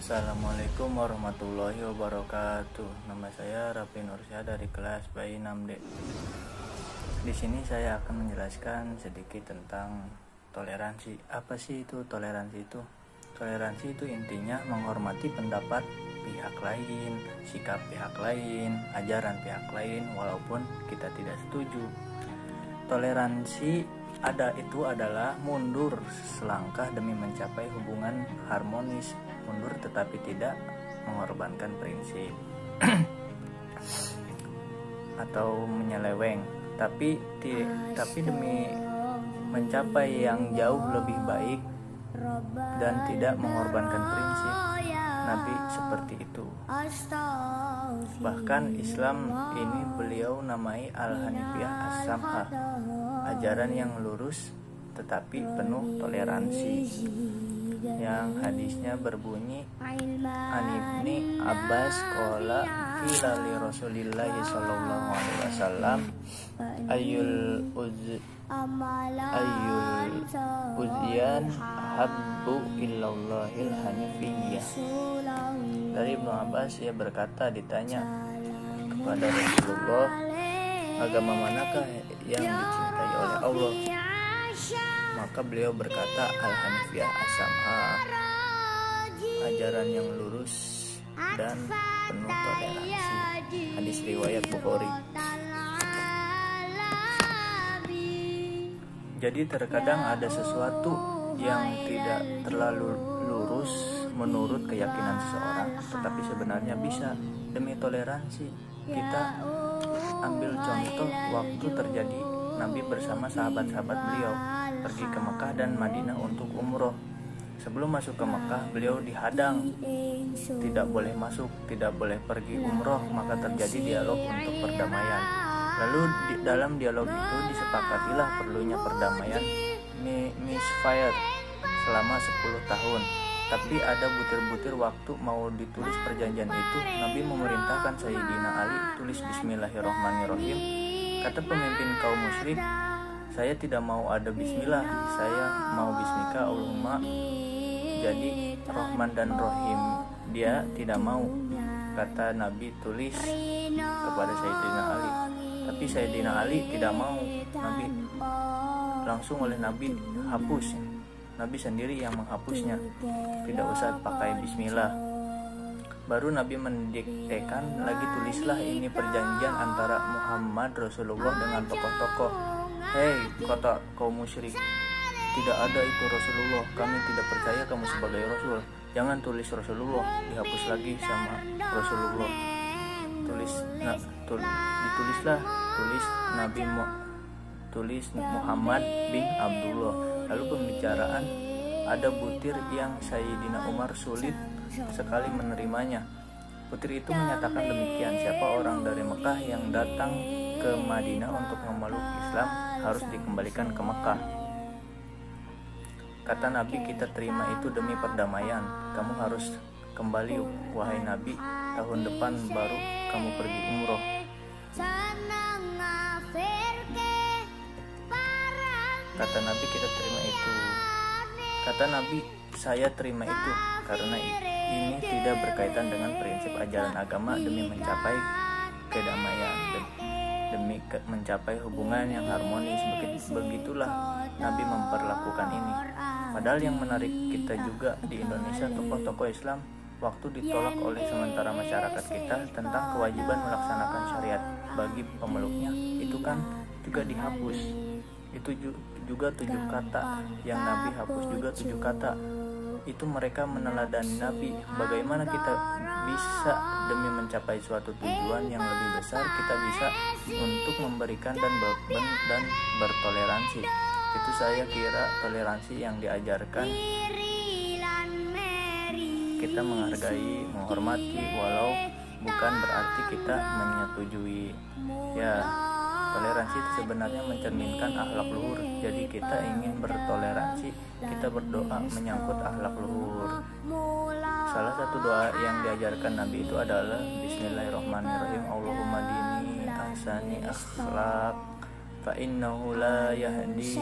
Assalamualaikum warahmatullahi wabarakatuh. Nama saya Raffi Nursyah dari kelas BAI 6D. Di sini saya akan menjelaskan sedikit tentang toleransi. Apa sih itu toleransi itu? Toleransi itu intinya menghormati pendapat pihak lain, sikap pihak lain, ajaran pihak lain walaupun kita tidak setuju. Toleransi adalah mundur selangkah demi mencapai hubungan harmonis, mundur tetapi tidak mengorbankan prinsip atau menyeleweng, tapi demi mencapai yang jauh lebih baik dan tidak mengorbankan prinsip. Nabi seperti itu. Bahkan Islam ini beliau namai Al-Hanifiyah As-Samhah, ajaran yang lurus tetapi penuh toleransi. Yang hadisnya berbunyi, Anibni Abbas qala qila li Rasulillah sallallahu alaihi wasallam ayyul uzyan habbu illallahil hanifiyah. Dari Ibnu Abbas, ia berkata, ditanya kepada Rasulullah, agama manakah yang dicintai oleh Allah? Maka beliau berkata, Al-Hanifiyah As-Samhah, ajaran yang lurus dan penuh toleransi. Hadis riwayat Bukhari. Jadi terkadang ada sesuatu yang tidak terlalu lurus menurut keyakinan seseorang, tetapi sebenarnya bisa demi toleransi. Kita ambil contoh waktu terjadi Nabi bersama sahabat-sahabat beliau pergi ke Mekah dan Madinah untuk umroh. Sebelum masuk ke Mekah, beliau dihadang, tidak boleh masuk, tidak boleh pergi umroh. Maka terjadi dialog untuk perdamaian. Lalu dalam dialog itu disepakatilah perlunya perdamaian misfire selama 10 tahun. Tapi ada butir-butir waktu mau ditulis perjanjian itu, Nabi memerintahkan Sayyidina Ali tulis Bismillahirrahmanirrahim. Kata pemimpin kaum musyrik, saya tidak mau ada bismillah, saya mau bismika Allahumma. Jadi Rahman dan Rahim dia tidak mau. Kata Nabi, tulis kepada Sayyidina Ali. Tapi Sayyidina Ali tidak mau. Nabi langsung oleh Nabi hapus. Nabi sendiri yang menghapusnya. Tidak usah pakai bismillah. Baru Nabi mendiktekan lagi, tulislah ini perjanjian antara Muhammad Rasulullah dengan tokoh-tokoh. Hei kata kaum musyrik, tidak ada itu Rasulullah, kami tidak percaya kamu sebagai Rasul. Jangan tulis Rasulullah, dihapus lagi sama Rasulullah. Ditulislah, tulis Muhammad bin Abdullah. Lalu pembicaraan, ada butir yang Sayyidina Umar sulit sekali menerimanya. Butir itu menyatakan demikian, siapa orang dari Mekah yang datang ke Madinah untuk memeluk Islam harus dikembalikan ke Mekah. Kata Nabi, kita terima itu demi perdamaian. Kamu harus kembali wahai Nabi, tahun depan baru kamu pergi umroh. Kata Nabi, kita terima itu. Kata Nabi, saya terima itu karena ini tidak berkaitan dengan prinsip ajaran agama demi mencapai kedamaian, demi mencapai hubungan yang harmonis. Begitulah Nabi memperlakukan ini. Padahal yang menarik kita juga di Indonesia, tokoh-tokoh Islam waktu ditolak oleh sementara masyarakat kita tentang kewajiban melaksanakan syariat bagi pemeluknya, itu kan juga dihapus. Itu juga 7 kata yang Nabi hapus, juga 7 kata. Itu mereka meneladani Nabi. Bagaimana kita bisa demi mencapai suatu tujuan yang lebih besar, kita bisa untuk memberikan dan bertoleransi. Itu saya kira toleransi yang diajarkan. Kita menghargai, menghormati, walau bukan berarti kita menyetujui. Ya, toleransi itu sebenarnya mencerminkan akhlak luhur. Jadi kita ingin bertoleransi, kita berdoa menyangkut akhlak luhur. Salah satu doa yang diajarkan Nabi itu adalah Bismillahirrahmanirrahim. Allahumma dini ahsani akhlak fa innahu la yahdi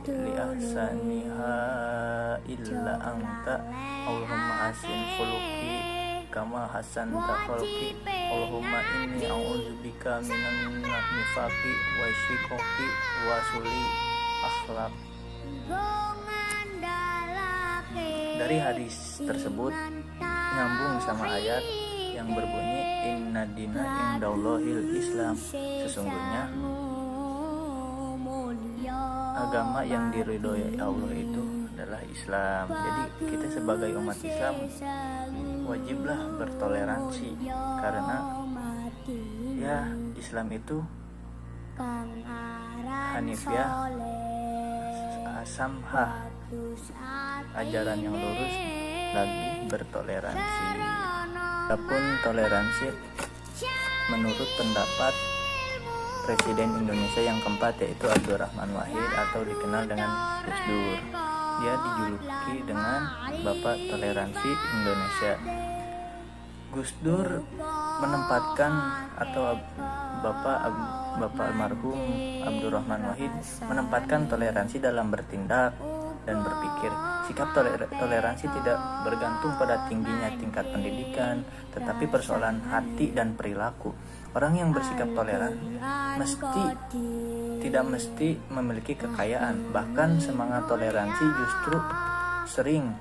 li ahsaniha illa anta Allahumma hasin khuluqi kama hasanta khalqi Allahumma inni a'udzubika minan nifaqi wa syiqaqi wa suli akhlaq. Dari hadis tersebut nyambung sama ayat yang berbunyi inna dina indallahil Islam, sesungguhnya agama yang diridhoi Allah itu adalah Islam. Jadi kita sebagai umat Islam wajiblah bertoleransi, karena ya Islam itu hanifiyah, samhah, ajaran yang lurus, lagi bertoleransi. Adapun toleransi menurut pendapat Presiden Indonesia yang keempat, yaitu Abdurrahman Wahid atau dikenal dengan Gus Dur. Dia dijuluki dengan Bapak Toleransi Indonesia. Gus Dur menempatkan, atau Bapak almarhum Abdurrahman Wahid menempatkan toleransi dalam bertindak dan berpikir. Sikap toleransi tidak bergantung pada tingginya tingkat pendidikan, tetapi persoalan hati dan perilaku. Orang yang bersikap toleran tidak mesti memiliki kekayaan. Bahkan semangat toleransi justru sering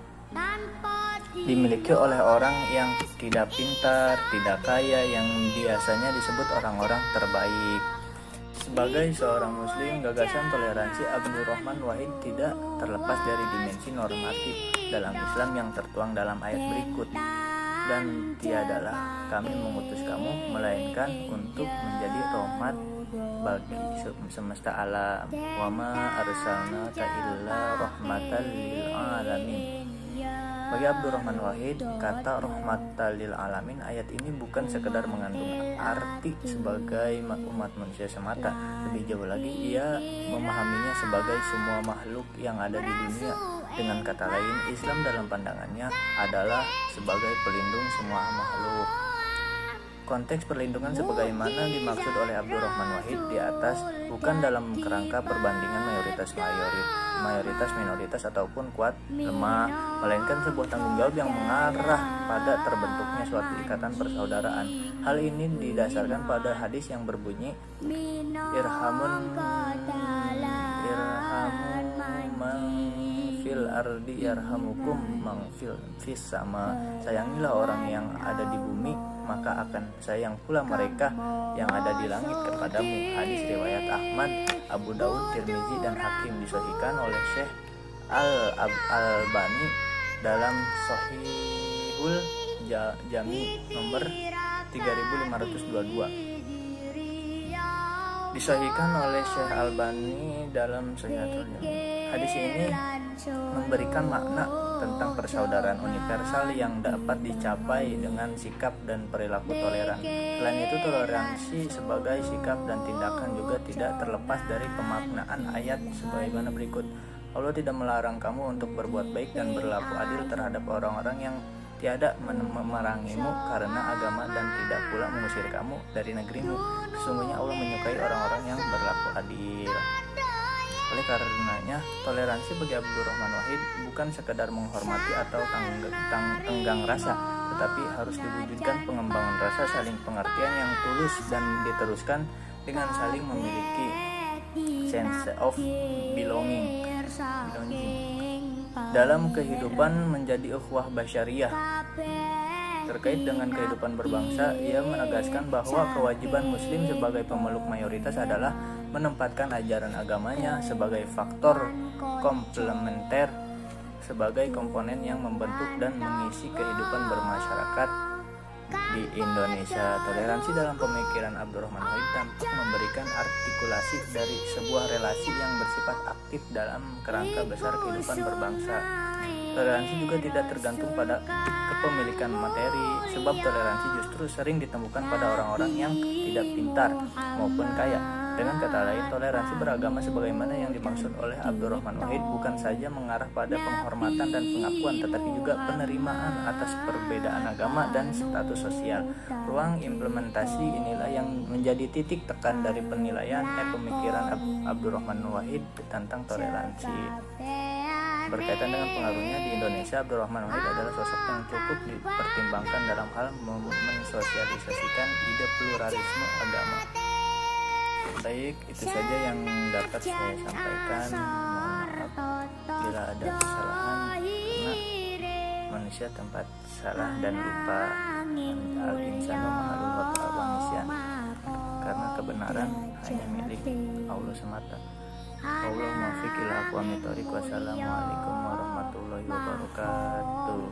dimiliki oleh orang yang tidak pintar, tidak kaya, yang biasanya disebut orang-orang terbaik. Sebagai seorang muslim, gagasan toleransi Abdurrahman Wahid tidak terlepas dari dimensi normatif dalam Islam yang tertuang dalam ayat berikut. Dan tiadalah kami mengutus kamu melainkan untuk menjadi rahmat bagi semesta alam. Wa ma arsalnaka illa rahmatan lil alamin. Bagi Abdurrahman Wahid, kata rahmatan lil alamin ayat ini bukan sekedar mengandung arti sebagai umat manusia semata. Lebih jauh lagi, ia memahaminya sebagai semua makhluk yang ada di dunia. Dengan kata lain, Islam dalam pandangannya adalah sebagai pelindung semua makhluk. Konteks perlindungan sebagaimana dimaksud oleh Abdurrahman Wahid di atas bukan dalam kerangka perbandingan mayoritas minoritas ataupun kuat lemah, melainkan sebuah tanggung jawab yang mengarah pada terbentuknya suatu ikatan persaudaraan. Hal ini didasarkan pada hadis yang berbunyi irhamun man fil ardi yarhamukum man fis sama. Sayangilah orang yang ada di bumi, maka akan sayang pula mereka yang ada di langit kepadamu. Hadis riwayat Ahmad, Abu Daud, Tirmizi, dan Hakim, disahihkan oleh Syekh Al-Albani dalam Shahihul Jami nomor 3522. Disahihkan oleh Syekh Albani dalam Shahihul Jami. Hadis ini memberikan makna tentang persaudaraan universal yang dapat dicapai dengan sikap dan perilaku toleran. Selain itu, toleransi sebagai sikap dan tindakan juga tidak terlepas dari pemaknaan ayat sebagaimana berikut. Allah tidak melarang kamu untuk berbuat baik dan berlaku adil terhadap orang-orang yang tiada memerangimu karena agama dan tidak pula mengusir kamu dari negerimu. Sesungguhnya Allah menyukai orang-orang yang berlaku adil. Oleh karenanya, toleransi bagi Abdurrahman Wahid bukan sekedar menghormati atau tenggang rasa, tetapi harus diwujudkan pengembangan rasa saling pengertian yang tulus dan diteruskan dengan saling memiliki sense of belonging dalam kehidupan menjadi ukhuwah basyariyah. Terkait dengan kehidupan berbangsa, ia menegaskan bahwa kewajiban muslim sebagai pemeluk mayoritas adalah menempatkan ajaran agamanya sebagai faktor komplementer, sebagai komponen yang membentuk dan mengisi kehidupan bermasyarakat di Indonesia. Toleransi dalam pemikiran Abdurrahman Wahid tampak memberikan artikulasi dari sebuah relasi yang bersifat aktif dalam kerangka besar kehidupan berbangsa. Toleransi juga tidak tergantung pada kepemilikan materi, sebab toleransi justru sering ditemukan pada orang-orang yang tidak pintar maupun kaya. Dengan kata lain, toleransi beragama sebagaimana yang dimaksud oleh Abdurrahman Wahid bukan saja mengarah pada penghormatan dan pengakuan, tetapi juga penerimaan atas perbedaan agama dan status sosial. Ruang implementasi inilah yang menjadi titik tekan dari pemikiran Abdurrahman Wahid tentang toleransi. Berkaitan dengan pengaruhnya di Indonesia, Abdurrahman Wahid adalah sosok yang cukup dipertimbangkan dalam hal mensosialisasikan ide pluralisme agama. Baik, itu saja yang dapat saya sampaikan. Mohon maaf bila ada kesalahan, karena manusia tempat salah dan lupa. Al-insanu ma'alul khata', karena kebenaran hanya milik Allah semata. Allahumma fiq ila aqwamit thoriq. Wassalamualaikum warahmatullahi wabarakatuh.